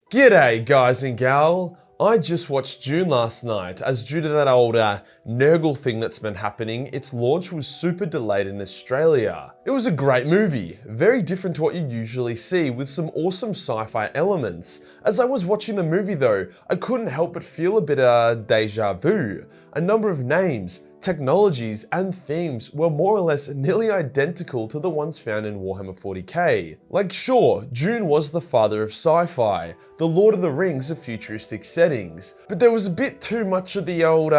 G'day guys and gal. I just watched Dune last night, as due to that old Nurgle thing that's been happening, its launch was super delayed in Australia. It was a great movie, very different to what you usually see, with some awesome sci-fi elements. As I was watching the movie though, I couldn't help but feel a bit of deja vu. A number of names, technologies, and themes were more or less nearly identical to the ones found in Warhammer 40k. Like sure, Dune was the father of sci-fi, the Lord of the Rings of futuristic settings, but there was a bit too much of the old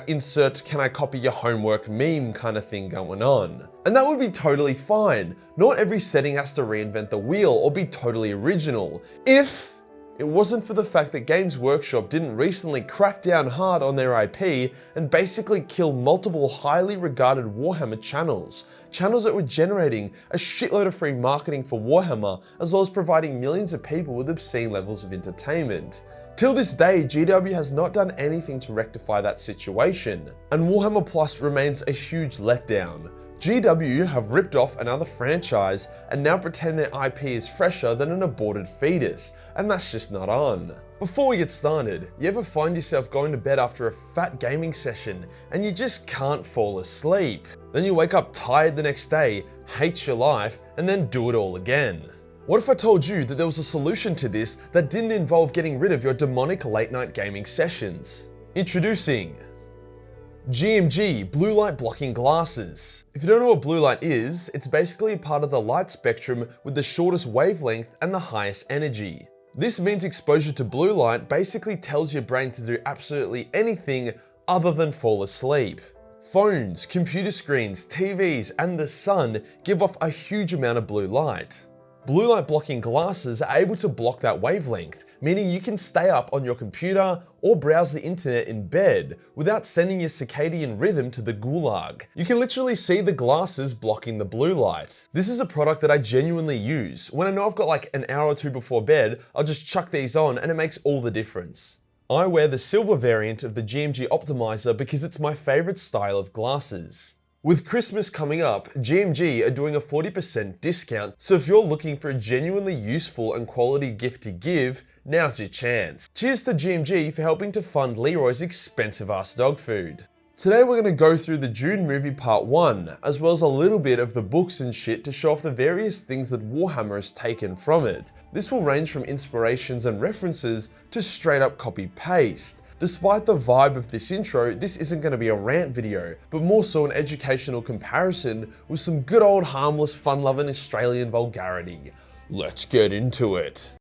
insert can I copy your homework meme kind of thing going on. And that would be totally fine. Not every setting has to reinvent the wheel or be totally original. If it wasn't for the fact that Games Workshop didn't recently crack down hard on their IP and basically kill multiple highly regarded Warhammer channels that were generating a shitload of free marketing for Warhammer, as well as providing millions of people with obscene levels of entertainment. Till this day, GW has not done anything to rectify that situation, and Warhammer Plus remains a huge letdown. GW have ripped off another franchise and now pretend their IP is fresher than an aborted fetus, and that's just not on. Before we get started, you ever find yourself going to bed after a fat gaming session and you just can't fall asleep? Then you wake up tired the next day, hate your life, and then do it all again. What if I told you that there was a solution to this that didn't involve getting rid of your demonic late night gaming sessions? Introducing GMG blue light blocking glasses. If you don't know what blue light is, it's basically a part of the light spectrum with the shortest wavelength and the highest energy. This means exposure to blue light basically tells your brain to do absolutely anything other than fall asleep. Phones, computer screens, TVs, and the sun give off a huge amount of blue light. Blue light blocking glasses are able to block that wavelength, meaning you can stay up on your computer or browse the internet in bed without sending your circadian rhythm to the gulag. You can literally see the glasses blocking the blue light. This is a product that I genuinely use. When I know I've got like an hour or two before bed, I'll just chuck these on and it makes all the difference. I wear the silver variant of the GMG Optimizer because it's my favorite style of glasses. With Christmas coming up, GMG are doing a 40% discount, so if you're looking for a genuinely useful and quality gift to give, now's your chance. Cheers to GMG for helping to fund Leroy's expensive ass dog food. Today we're going to go through the Dune movie part 1, as well as a little bit of the books and shit to show off the various things that Warhammer has taken from it. This will range from inspirations and references to straight up copy paste. Despite the vibe of this intro, this isn't going to be a rant video, but more so an educational comparison with some good old harmless fun-loving Australian vulgarity. Let's get into it.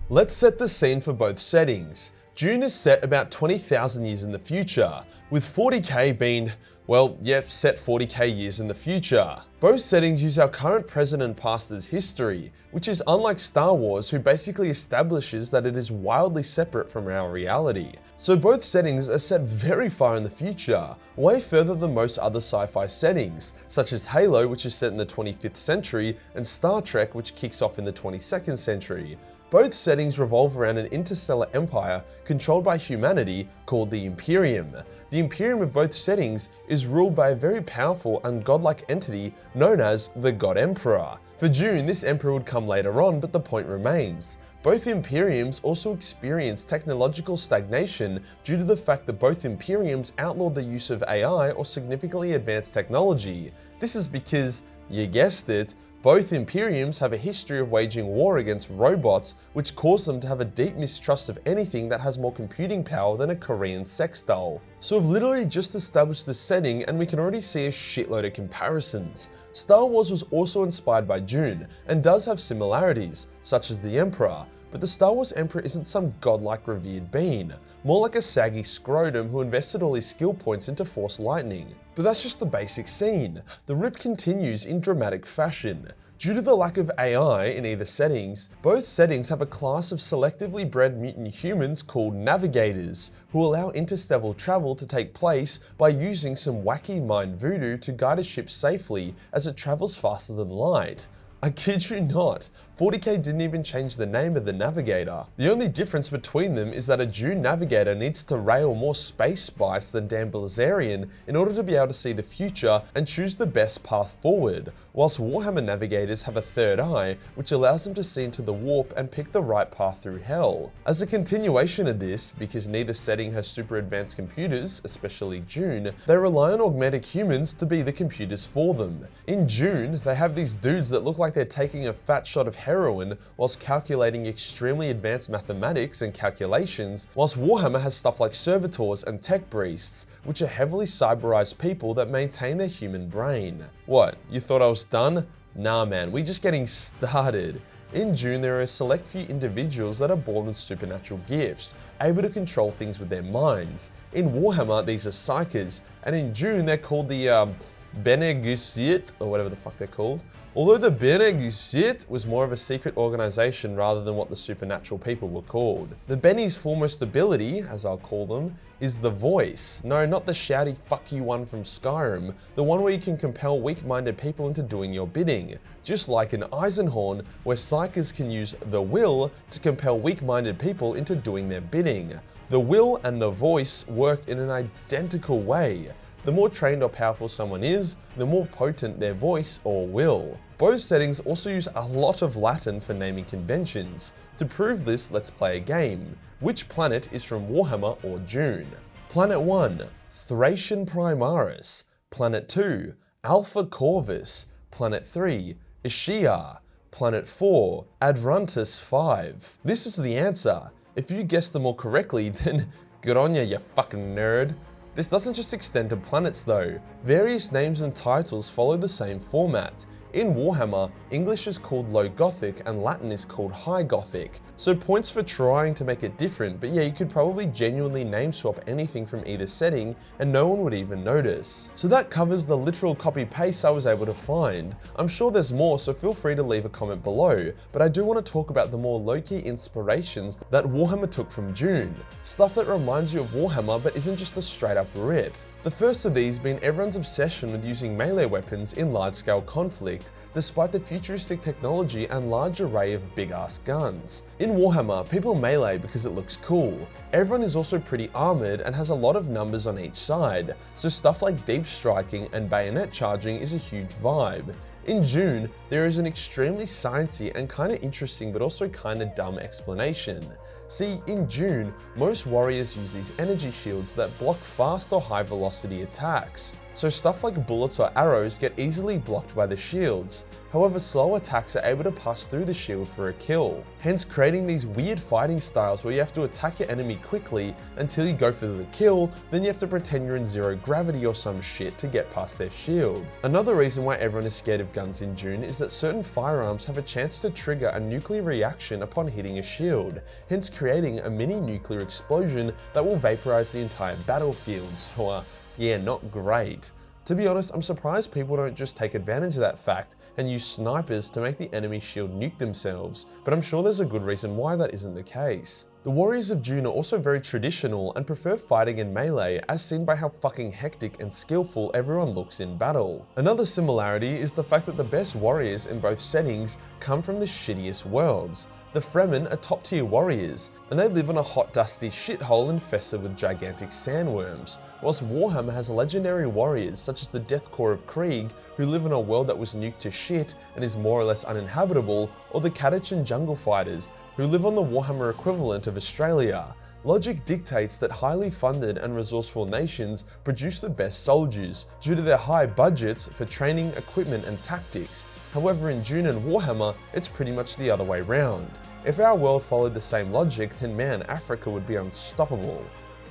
Let's set the scene for both settings. Dune is set about 20,000 years in the future, with 40k being, well, yeah, set 40k years in the future. Both settings use our current present and past as history, which is unlike Star Wars, who basically establishes that it is wildly separate from our reality. So both settings are set very far in the future, way further than most other sci-fi settings, such as Halo, which is set in the 25th century, and Star Trek, which kicks off in the 22nd century. Both settings revolve around an interstellar empire controlled by humanity called the Imperium. The Imperium of both settings is ruled by a very powerful and godlike entity known as the God Emperor. For Dune, this emperor would come later on, but the point remains. Both Imperiums also experience technological stagnation due to the fact that both Imperiums outlawed the use of AI or significantly advanced technology. This is because, you guessed it, both Imperiums have a history of waging war against robots, which caused them to have a deep mistrust of anything that has more computing power than a Korean sex doll. So we've literally just established the setting and we can already see a shitload of comparisons. Star Wars was also inspired by Dune and does have similarities, such as the Emperor, but the Star Wars Emperor isn't some godlike revered being, more like a saggy scrotum who invested all his skill points into Force lightning. But that's just the basic scene. The rip continues in dramatic fashion. Due to the lack of AI in either settings, both settings have a class of selectively bred mutant humans called navigators, who allow interstellar travel to take place by using some wacky mind voodoo to guide a ship safely as it travels faster than light. I kid you not, 40k didn't even change the name of the navigator. The only difference between them is that a Dune navigator needs to rail more space spice than Dan Bilzerian in order to be able to see the future and choose the best path forward, whilst Warhammer navigators have a third eye, which allows them to see into the warp and pick the right path through hell. As a continuation of this, because neither setting has super advanced computers, especially Dune, they rely on augmented humans to be the computers for them. In Dune, they have these dudes that look like they're taking a fat shot of heroin whilst calculating extremely advanced mathematics and calculations, whilst Warhammer has stuff like servitors and tech priests, which are heavily cyberized people that maintain their human brain. What, you thought I was done? Nah man, we're just getting started. In Dune, there are a select few individuals that are born with supernatural gifts, able to control things with their minds. In Warhammer, these are psykers, and in Dune, they're called the Bene Gesserit, or whatever the fuck they're called. Although the Bene Gesserit was more of a secret organization rather than what the supernatural people were called. The Benny's foremost ability, as I'll call them, is the voice. No, not the shouty fuck you one from Skyrim, the one where you can compel weak-minded people into doing your bidding. Just like in Eisenhorn, where psykers can use the will to compel weak-minded people into doing their bidding. The will and the voice work in an identical way. The more trained or powerful someone is, the more potent their voice or will. Both settings also use a lot of Latin for naming conventions. To prove this, let's play a game. Which planet is from Warhammer or Dune? Planet 1, Thracian Primaris. Planet 2, Alpha Corvus. Planet 3, Ishia. Planet 4, Adrantis 5. This is the answer. If you guessed them all correctly, then good on ya, you fucking nerd. This doesn't just extend to planets though. Various names and titles follow the same format. In Warhammer, English is called Low Gothic and Latin is called High Gothic. So points for trying to make it different, but yeah, you could probably genuinely name swap anything from either setting and no one would even notice. So that covers the literal copy paste I was able to find. I'm sure there's more, so feel free to leave a comment below, but I do want to talk about the more low-key inspirations that Warhammer took from Dune. Stuff that reminds you of Warhammer but isn't just a straight up rip. The first of these being everyone's obsession with using melee weapons in large-scale conflict, despite the futuristic technology and large array of big-ass guns. In Warhammer, people melee because it looks cool. Everyone is also pretty armoured and has a lot of numbers on each side, so stuff like deep striking and bayonet charging is a huge vibe. In Dune, there is an extremely sciencey and kinda interesting but also kinda dumb explanation. See, in Dune, most warriors use these energy shields that block fast or high velocity attacks. So stuff like bullets or arrows get easily blocked by the shields. However, slow attacks are able to pass through the shield for a kill, hence creating these weird fighting styles where you have to attack your enemy quickly until you go for the kill, then you have to pretend you're in zero gravity or some shit to get past their shield. Another reason why everyone is scared of guns in Dune is that certain firearms have a chance to trigger a nuclear reaction upon hitting a shield, hence creating a mini nuclear explosion that will vaporize the entire battlefield, so yeah, not great. To be honest, I'm surprised people don't just take advantage of that fact and use snipers to make the enemy shield nuke themselves, but I'm sure there's a good reason why that isn't the case. The warriors of Dune are also very traditional and prefer fighting in melee, as seen by how fucking hectic and skillful everyone looks in battle. Another similarity is the fact that the best warriors in both settings come from the shittiest worlds. The Fremen are top tier warriors, and they live on a hot dusty shithole infested with gigantic sandworms, whilst Warhammer has legendary warriors such as the Death Corps of Krieg, who live in a world that was nuked to shit and is more or less uninhabitable, or the Catachan jungle fighters, who live on the Warhammer equivalent of Australia. Logic dictates that highly funded and resourceful nations produce the best soldiers, due to their high budgets for training, equipment and tactics. However, in Dune and Warhammer, it's pretty much the other way round. If our world followed the same logic, then man, Africa would be unstoppable.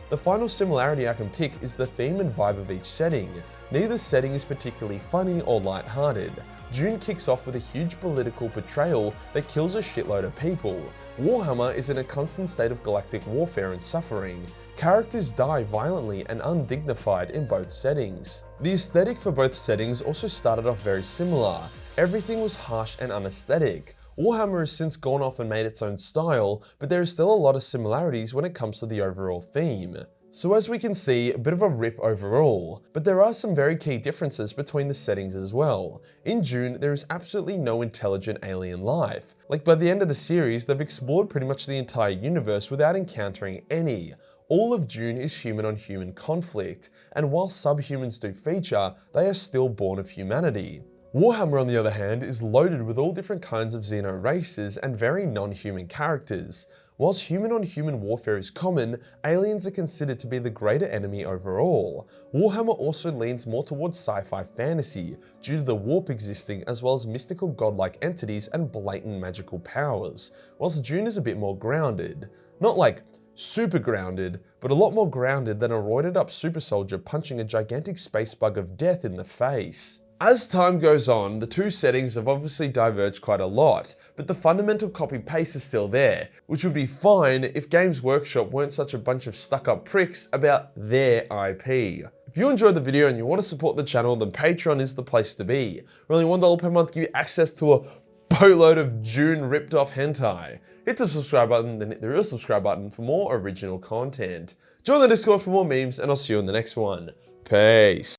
The final similarity I can pick is the theme and vibe of each setting. Neither setting is particularly funny or light-hearted. Dune kicks off with a huge political betrayal that kills a shitload of people. Warhammer is in a constant state of galactic warfare and suffering. Characters die violently and undignified in both settings. The aesthetic for both settings also started off very similar. Everything was harsh and unaesthetic. Warhammer has since gone off and made its own style, but there is still a lot of similarities when it comes to the overall theme. So as we can see, a bit of a rip overall, but there are some very key differences between the settings as well. In Dune, there is absolutely no intelligent alien life. Like by the end of the series, they've explored pretty much the entire universe without encountering any. All of Dune is human on human conflict, and while subhumans do feature, they are still born of humanity. Warhammer, on the other hand, is loaded with all different kinds of Xeno races and very non-human characters. Whilst human-on-human warfare is common, aliens are considered to be the greater enemy overall. Warhammer also leans more towards sci-fi fantasy, due to the warp existing as well as mystical godlike entities and blatant magical powers, whilst Dune is a bit more grounded. Not like super grounded, but a lot more grounded than a roided up super soldier punching a gigantic space bug of death in the face. As time goes on, the two settings have obviously diverged quite a lot, but the fundamental copy-paste is still there, which would be fine if Games Workshop weren't such a bunch of stuck-up pricks about their IP. If you enjoyed the video and you want to support the channel, then Patreon is the place to be. For only $1 per month give you access to a boatload of Dune ripped off hentai. Hit the subscribe button, then hit the real subscribe button for more original content. Join the Discord for more memes, and I'll see you in the next one. Peace.